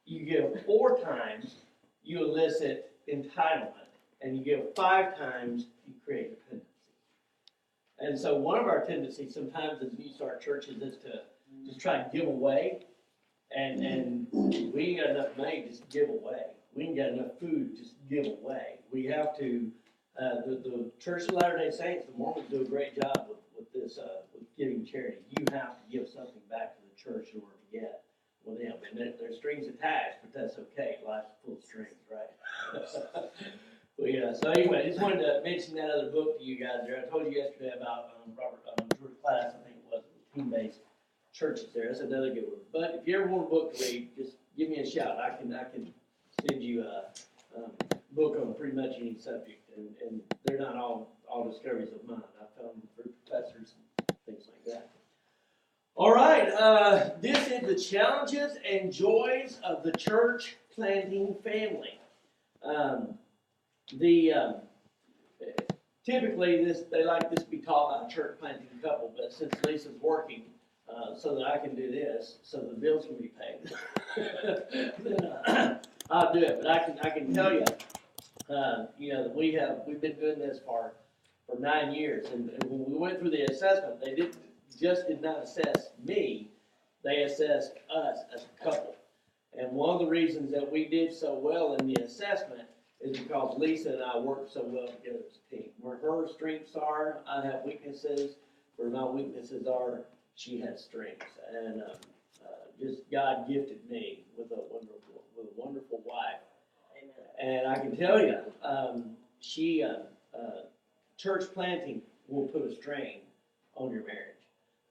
you give 4 times, you elicit entitlement. And you give 5 times, you create dependency. And so one of our tendencies sometimes as new start churches is to just try and give away. And we ain't got enough money, just give away. We ain't got enough food, just give away. We have to, the Church of Latter-day Saints, the Mormons do a great job with this, with giving charity. You have to give something back to the church in order to get with them. And there's strings attached, but that's okay. Life's full of strings, right? So anyway, I just wanted to mention that other book to you guys there. I told you yesterday about Robert George Class, I think it was, team-based churches there. That's another good one. But if you ever want a book to read, just give me a shout. I can send you a book on pretty much any subject, and they're not all discoveries of mine. I found them through professors and things like that. All right, this is the challenges and joys of the church planting family. Typically they like this to be taught by a church planting couple, but since Lisa's working so that I can do this, so the bills can be paid, then I'll do it. But I can tell you, we've been doing this for 9 years, and when we went through the assessment, they did not assess me, they assessed us as a couple. And one of the reasons that we did so well in the assessment is because Lisa and I work so well together as a team. Where her strengths are, I have weaknesses. Where my weaknesses are, she has strengths. And just God gifted me with a wonderful wife. Amen. And I can tell you, church planting will put a strain on your marriage.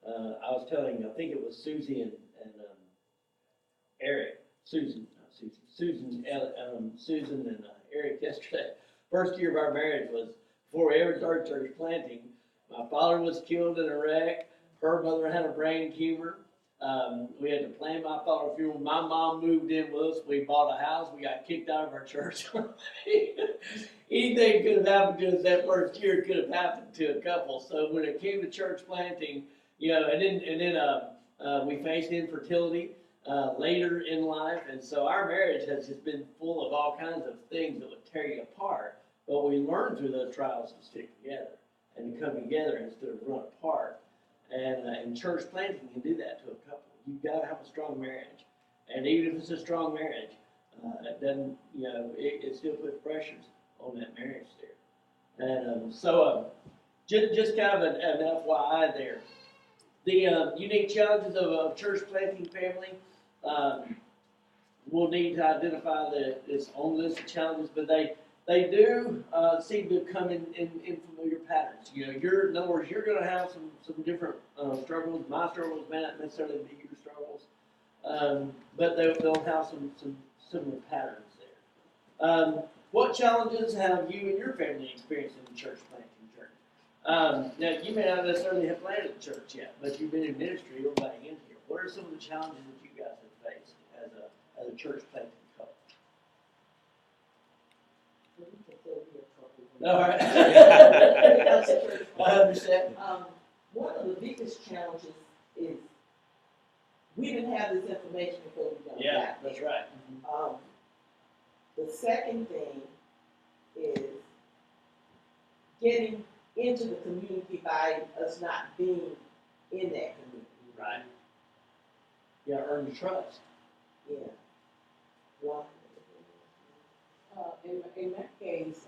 I was telling, I think it was Susie and Eric, Susan and Eric yesterday. First year of our marriage was before we ever started church planting. My father was killed in a wreck. Her mother had a brain tumor. We had to plan my father's funeral. My mom moved in with us. We bought a house. We got kicked out of our church. Anything could have happened to us that first year could have happened to a couple. So when it came to church planting, and then we faced infertility later in life, and so our marriage has just been full of all kinds of things that would tear you apart. But we learned through those trials to stick together and to come together instead of run apart. And church planting can do that to a couple. You've got to have a strong marriage, and even if it's a strong marriage, it doesn't, it still puts pressures on that marriage there. And just kind of an FYI there. The unique challenges of church planting family. We'll need to identify this on list of challenges, but they do seem to come in familiar patterns. In other words, you're going to have some different struggles. My struggles may not necessarily be your struggles, but they'll have some similar patterns there. What challenges have you and your family experienced in the church planting journey? Now, you may not necessarily have planted a church yet, but you've been in ministry or everybody in here. What are some of the challenges that you guys have faced as a church planting couple? All right. I understand. One of the biggest challenges is we didn't have this information before we got Yeah, that's right. The second thing is getting into the community by us not being in that community. Right. Yeah, earn trust. Yeah. Well, in that case,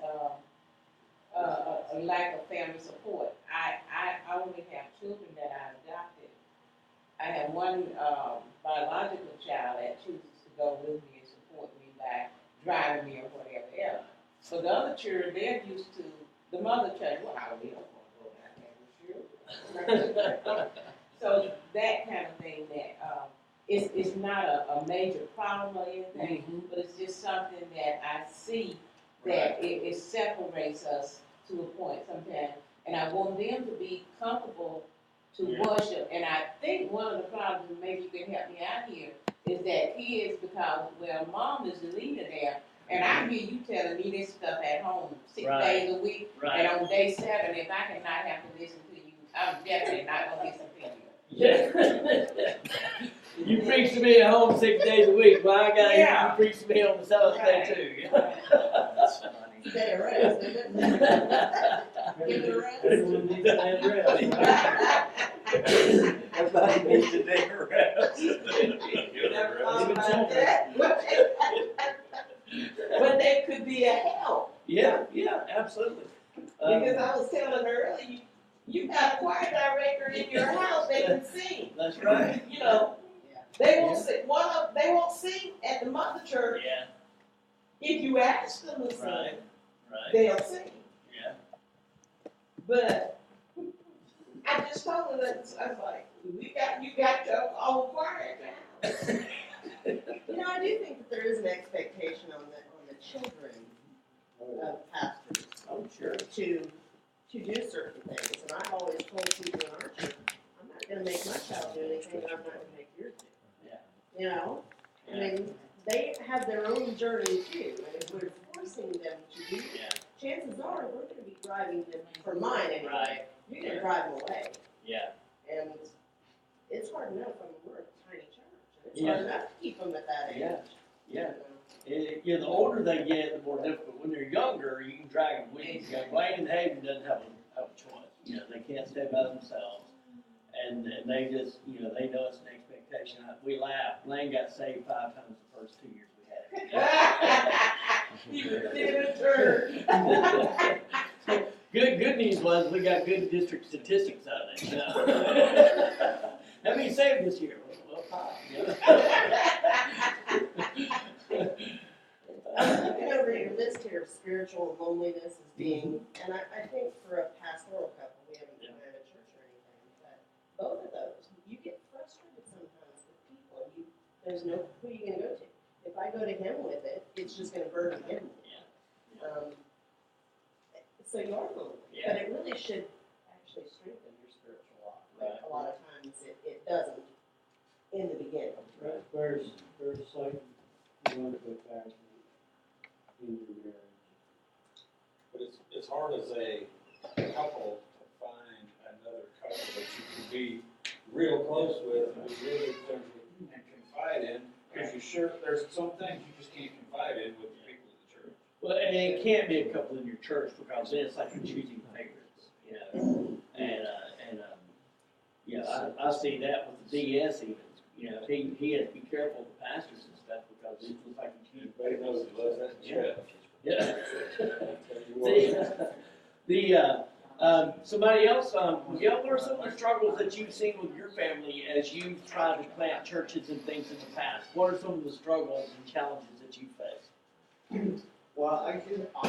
a lack of family support. I only have children that I adopted. I have one biological child that chooses to go with me and support me by driving me or whatever else. But the other children, they're used to the mother child. Well, I don't go down there with you. So that kind of thing that it's not a major problem or anything, but it's just something that I see that it separates us to a point sometimes. And I want them to be comfortable to worship. And I think one of the problems, maybe you can help me out here, is that kids, because, mom is the leader there, and I hear you telling me this stuff at home 6 days a week, and on day 7, if I cannot have to listen to you, I'm definitely not going to listen to you. Yeah. You preach to me at home 6 days a week, well, I gotta, Yeah. you preach to me on the seventh day too. That's funny. Stay a rest, isn't it? Give it a rest. Everyone needs to have rest. Everybody needs to take a rest. Never thought Even about children. that. But they could be a help, Yeah, yeah, absolutely. because I was telling her earlier, you got a choir director in your house, they can sing, That's right. you know. They won't sing, they won't sing at the mother church. Yeah, If you ask them to sing, right, right, they'll sing. yeah. But I just told her that, I was like, you got your own choir at your house. You know, I do think that there is an expectation on the children of pastors Oh, sure. to do certain things. And I've always told people in our church, I'm not gonna make my child do anything that I'm not gonna make yours do. Yeah. You know, I Yeah, mean, they have their own journey too, and if we're forcing them to do, yeah, chances are, we're gonna be driving them, for mine anyway, Right. you're gonna drive them away. yeah, And it's hard enough, I mean, we're a tiny church, and it's Yeah. hard enough to keep them at that age. yeah, yeah. Yeah, the older they get, the more difficult. When they're younger, you can drag them with you. Wayne and Hayden doesn't have a choice. You know, they can't stay by themselves. And they just, you know, they know it's an expectation. We laugh. Lane got saved 5 times the first 2 years we had You did a turn. him. Good news was we got good district statistics out of it. You know? How many saved this year? Well, 5. You know? I'm looking over your list here of spiritual loneliness as being, and I think for a pastoral couple, we haven't been at a church or anything, but both of those, you get frustrated sometimes with people, and there's no, who are you gonna go to? If I go to him with it, it's just gonna burden him. So you are lonely, Yeah. but it really should actually strengthen your spiritual walk. Like, a lot of times it doesn't in the beginning. Right, where's like, you want to go back in your marriage? But it's hard as a couple to find another couple that you can be real close with and be really close with and confide in, because there's some things you just can't confide in with the people of the church. Well, and it can't be a couple in your church because then it's like you're choosing favorites, you know. I see that with the DS even. You know, he has to be careful with the pastors and stuff because it looks like he's choosing Everybody knows favorites. he loves that church. Yeah. Somebody else, what are some of the struggles that you've seen with your family as you've tried to plant churches and things in the past? What are some of the struggles and challenges that you face? Well, I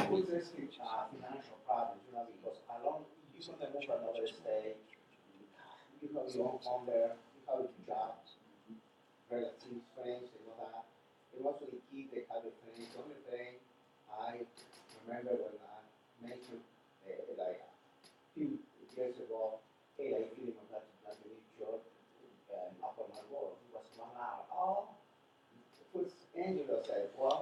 would just say financial problems, you know, because you want to move to another state, you have your own home there, you have your jobs, relatives, friends, and all that. And also the kids, they have their friends. The only thing I remember when I mentioned, like a few years ago, hey, I feel like that really short, up on my wall. It was 1 hour. Oh, the first Angela said, well,